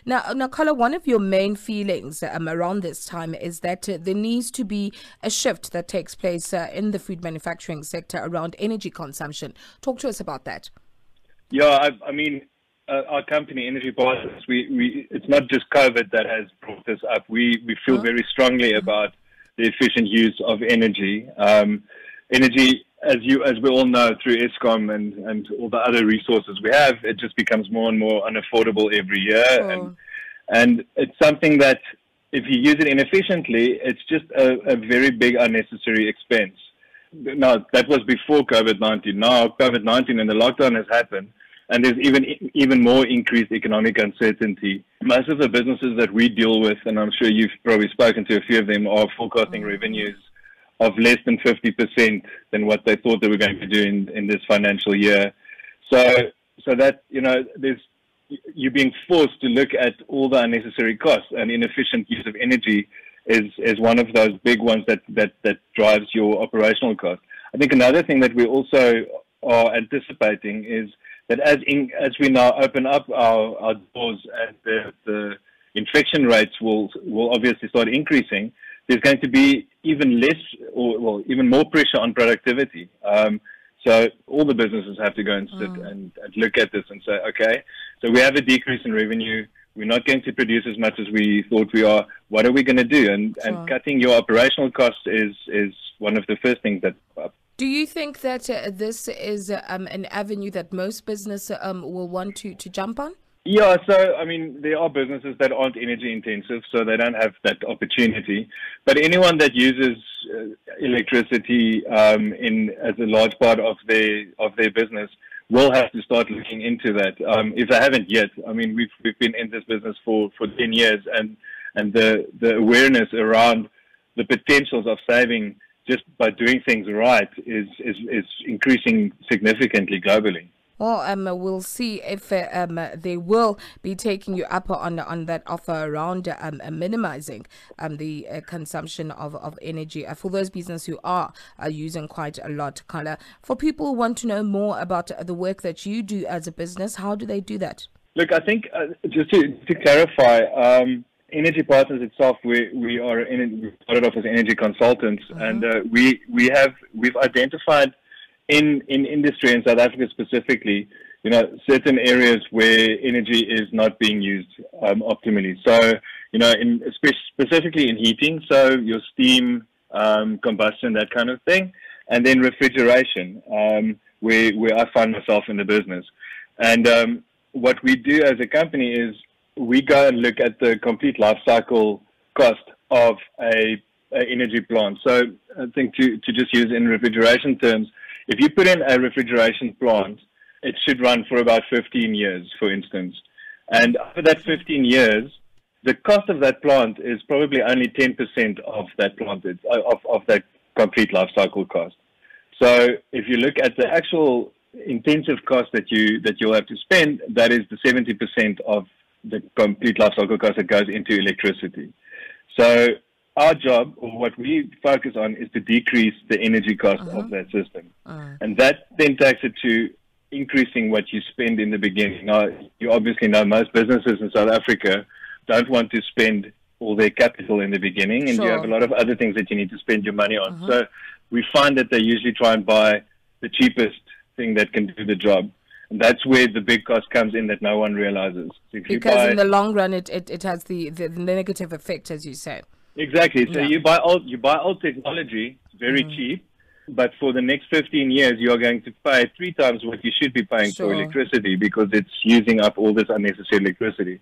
Now, Carla, one of your main feelings around this time is that there needs to be a shift that takes place in the food manufacturing sector around energy consumption. Talk to us about that. Yeah, I mean, our company, Energy Partners, it's not just COVID that has brought this up. We feel very strongly about the efficient use of energy. Energy, as we all know, through ESCOM and all the other resources we have, it just becomes more and more unaffordable every year. Sure. And it's something that if you use it inefficiently, it's just a very big unnecessary expense. Now, that was before COVID-19. Now, COVID-19 and the lockdown has happened, and there's even more increased economic uncertainty. Most of the businesses that we deal with, and I'm sure you've probably spoken to a few of them, are forecasting revenues of less than 50% than what they thought they were going to do in this financial year. So that, you're being forced to look at all the unnecessary costs, and inefficient use of energy is one of those big ones that drives your operational cost. I think another thing that we also are anticipating is that as we now open up our doors and the infection rates will obviously start increasing, there's going to be even less even more pressure on productivity. So all the businesses have to go and sit and look at this and say, okay, so we have a decrease in revenue. We're not going to produce as much as we thought we are. What are we going to do? And cutting your operational costs is one of the first things that pop up. Do you think that this is an avenue that most business will want to jump on? Yeah, so, I mean, there are businesses that aren't energy intensive, so they don't have that opportunity. But anyone that uses electricity as a large part of their business will have to start looking into that. If they haven't yet, I mean, we've been in this business for 10 years, and the awareness around the potentials of saving just by doing things right is increasing significantly globally. Well, we'll see if they will be taking you up on that offer around minimizing the consumption of energy for those businesses who are using quite a lot. Carla, for people who want to know more about the work that you do as a business, how do they do that? Look, I think just to clarify, Energy Partners itself, we started off as energy consultants, and we've identified in industry in South Africa specifically, certain areas where energy is not being used optimally. So, specifically in heating, so your steam, combustion, that kind of thing, and then refrigeration, where I find myself in the business. And what we do as a company is we go and look at the complete life cycle cost of a energy plant. So I think to just use in refrigeration terms, if you put in a refrigeration plant, it should run for about 15 years, for instance. And after that 15 years, the cost of that plant is probably only 10% of that plant, of that complete life cycle cost. So if you look at the actual intensive cost that you'll have to spend, that is the 70% of the complete life cycle cost that goes into electricity. So our job, or what we focus on, is to decrease the energy cost of that system. And that then takes it to increasing what you spend in the beginning. Now, you obviously know most businesses in South Africa don't want to spend all their capital in the beginning, and you have a lot of other things that you need to spend your money on. So we find that they usually try and buy the cheapest thing that can do the job. And that's where the big cost comes in that no one realizes. So because in the long run, it has the negative effect, as you say. Exactly. So you buy old technology very cheap, but for the next 15 years, you are going to pay 3 times what you should be paying for electricity, because it's using up all this unnecessary electricity.